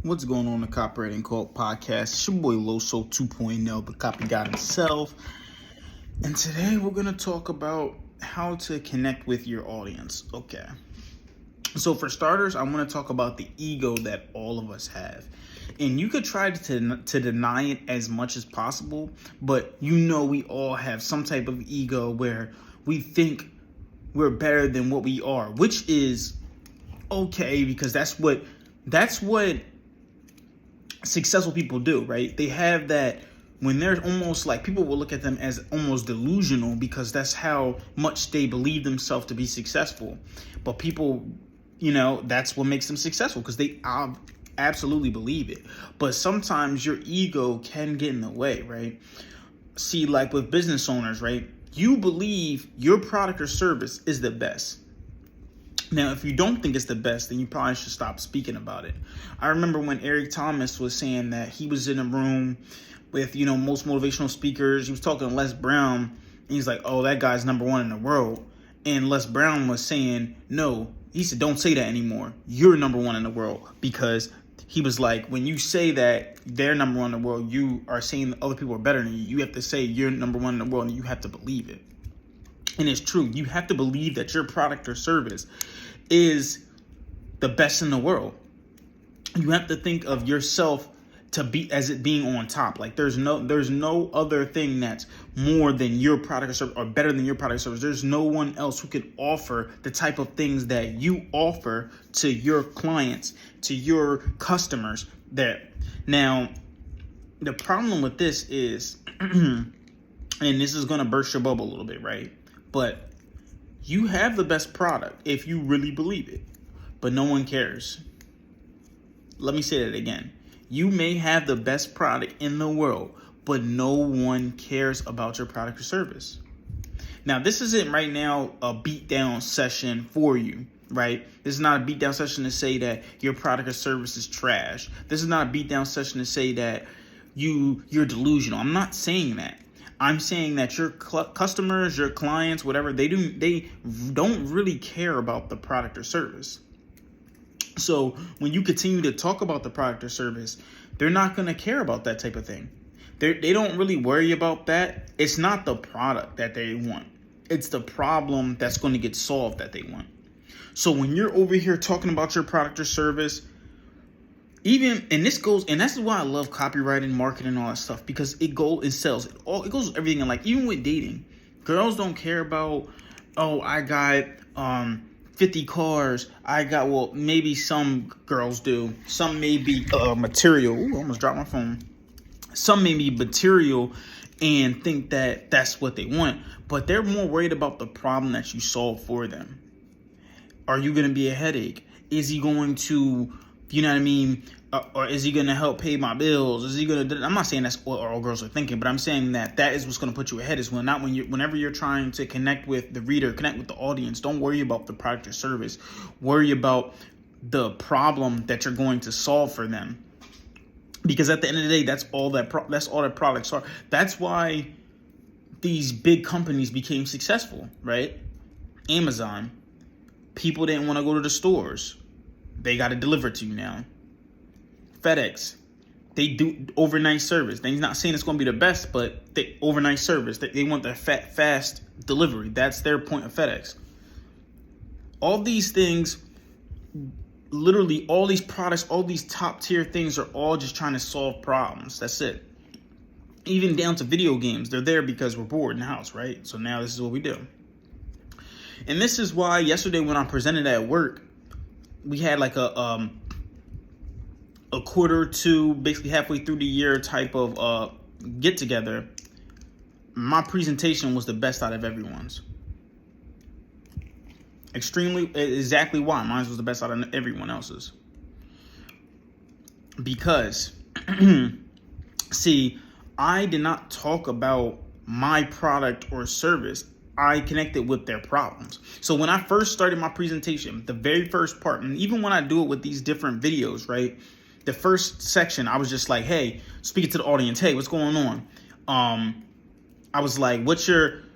What's going on in the Copywriting Cult podcast? It's your boy Loso 2.0, the copy god himself. And today we're going to talk about how to connect with your audience. Okay. So for starters, I want to talk about the ego that all of us have. And you could try to deny it as much as possible, but we all have some type of ego where we think we're better than what we are, which is okay because that's what successful people do, right? They have that when they're almost like, people will look at them as almost delusional because that's how much they believe themselves to be successful. But people, that's what makes them successful because they absolutely believe it. But sometimes your ego can get in the way, right? See, like with business owners, right? You believe your product or service is the best. Now, if you don't think it's the best, then you probably should stop speaking about it. I remember when Eric Thomas was saying that he was in a room with, most motivational speakers. He was talking to Les Brown, and he's like, oh, that guy's number one in the world. And Les Brown was saying, no, he said, don't say that anymore. You're number one in the world. Because he was like, when you say that they're number one in the world, you are saying that other people are better than you. You have to say you're number one in the world, and you have to believe it. And it's true. You have to believe that your product or service is the best in the world. You have to think of yourself to be as it being on top. Like there's no other thing that's more than your product or service or better than your product or service. There's no one else who can offer the type of things that you offer to your clients, to your customers. Now, the problem with this is, and this is going to burst your bubble a little bit, right? But you have the best product if you really believe it, but no one cares. Let me say that again. You may have the best product in the world, but no one cares about your product or service. Now, this isn't right now a beatdown session for you, right? This is not a beatdown session to say that your product or service is trash. This is not a beatdown session to say that you're delusional. I'm not saying that. I'm saying that your customers, your clients, whatever, they don't really care about the product or service. So when you continue to talk about the product or service, they're not going to care about that type of thing. They don't really worry about that. It's not the product that they want. It's the problem that's going to get solved that they want. So when you're over here talking about your product or service, and that's why I love copywriting, marketing, all that stuff, because it sells. It goes with everything in life. Even with dating, girls don't care about, oh, I got 50 cars. Maybe some girls do. Some may be material. Ooh, I almost dropped my phone. Some may be material and think that that's what they want, but they're more worried about the problem that you solve for them. Are you going to be a headache? Is he going to, or is he going to help pay my bills? Is he going to? I'm not saying that's what all girls are thinking, but I'm saying that is what's going to put you ahead. Whenever you're trying to connect with the reader, connect with the audience. Don't worry about the product or service. Worry about the problem that you're going to solve for them. Because at the end of the day, that's all that products are. That's why these big companies became successful, right? Amazon. People didn't want to go to the stores. They got it delivered to you now. FedEx, they do overnight service. They're not saying it's going to be the best, but they overnight service. They want the fast delivery. That's their point of FedEx. All these things, literally all these products, all these top tier things are all just trying to solve problems. That's it. Even down to video games. They're there because we're bored in the house, right? So now this is what we do. And this is why yesterday when I presented at work, we had like a quarter to basically halfway through the year type of get together. My presentation was the best out of everyone's. Exactly why mine was the best out of everyone else's. Because see, I did not talk about my product or service. I connected with their problems. So when I first started my presentation, the very first part, and even when I do it with these different videos, right? The first section, I was just like, hey, speaking to the audience, hey, what's going on? I was like, what do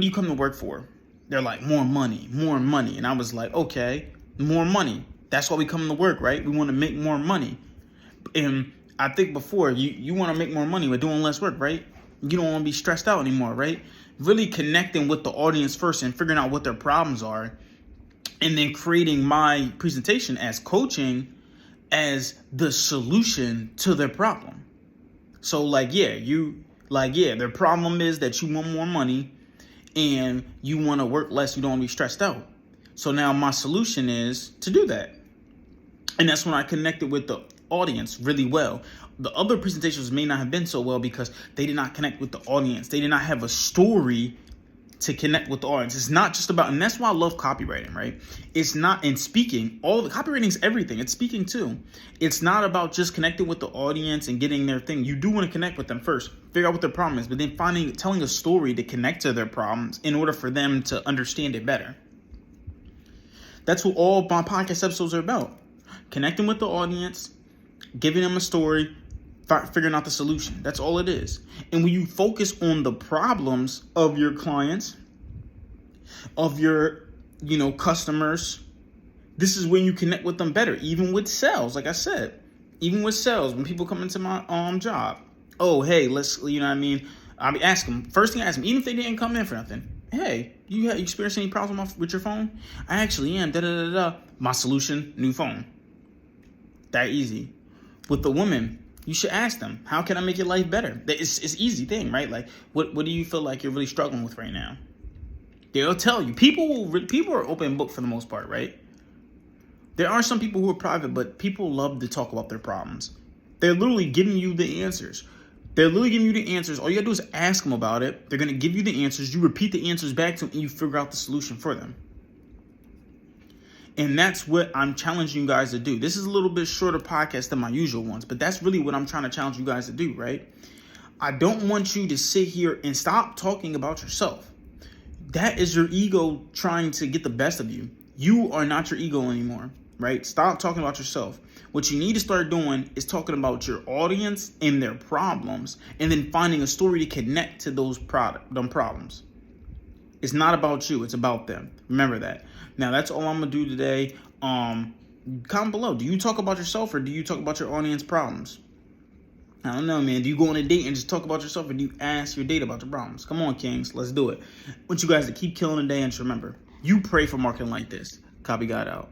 you come to work for? They're like, more money. And I was like, okay, more money. That's why we come to work, right? We want to make more money. And I think before, you want to make more money by doing less work, right? You don't want to be stressed out anymore, right? Really connecting with the audience first and figuring out what their problems are, and then creating my presentation as coaching as the solution to their problem. So their problem is that you want more money and you want to work less, you don't want to be stressed out. So now my solution is to do that. And that's when I connected with the audience really well. The other presentations may not have been so well because they did not connect with the audience. They did not have a story to connect with the audience. It's not just about, and that's why I love copywriting, right? It's not in speaking. All the copywriting is everything. It's speaking too. It's not about just connecting with the audience and getting their thing. You do want to connect with them first, figure out what their problem is, but then telling a story to connect to their problems in order for them to understand it better. That's what all my podcast episodes are about. Connecting with the audience, giving them a story, figuring out the solution. That's all it is. And when you focus on the problems of your clients, of your, customers, this is when you connect with them better. Even with sales, like I said, when people come into my job, oh, hey, let's, I'll ask them, first thing I ask them, even if they didn't come in for nothing, hey, you experienced any problem with your phone? I actually am, My solution, new phone. That easy. With the woman, you should ask them, how can I make your life better? It's easy thing, right? Like, what do you feel like you're really struggling with right now? They'll tell you. People are open book for the most part, right? There are some people who are private, but people love to talk about their problems. They're literally giving you the answers. All you gotta do is ask them about it. They're gonna give you the answers. You repeat the answers back to them, and you figure out the solution for them. And that's what I'm challenging you guys to do. This is a little bit shorter podcast than my usual ones, but that's really what I'm trying to challenge you guys to do, right? I don't want you to sit here and stop talking about yourself. That is your ego trying to get the best of you. You are not your ego anymore, right? Stop talking about yourself. What you need to start doing is talking about your audience and their problems, and then finding a story to connect to those problems. It's not about you. It's about them. Remember that. Now, that's all I'm going to do today. Comment below. Do you talk about yourself or do you talk about your audience problems? I don't know, man. Do you go on a date and just talk about yourself or do you ask your date about your problems? Come on, Kings. Let's do it. I want you guys to keep killing the day and just remember, you pray for marketing like this. Copy God out.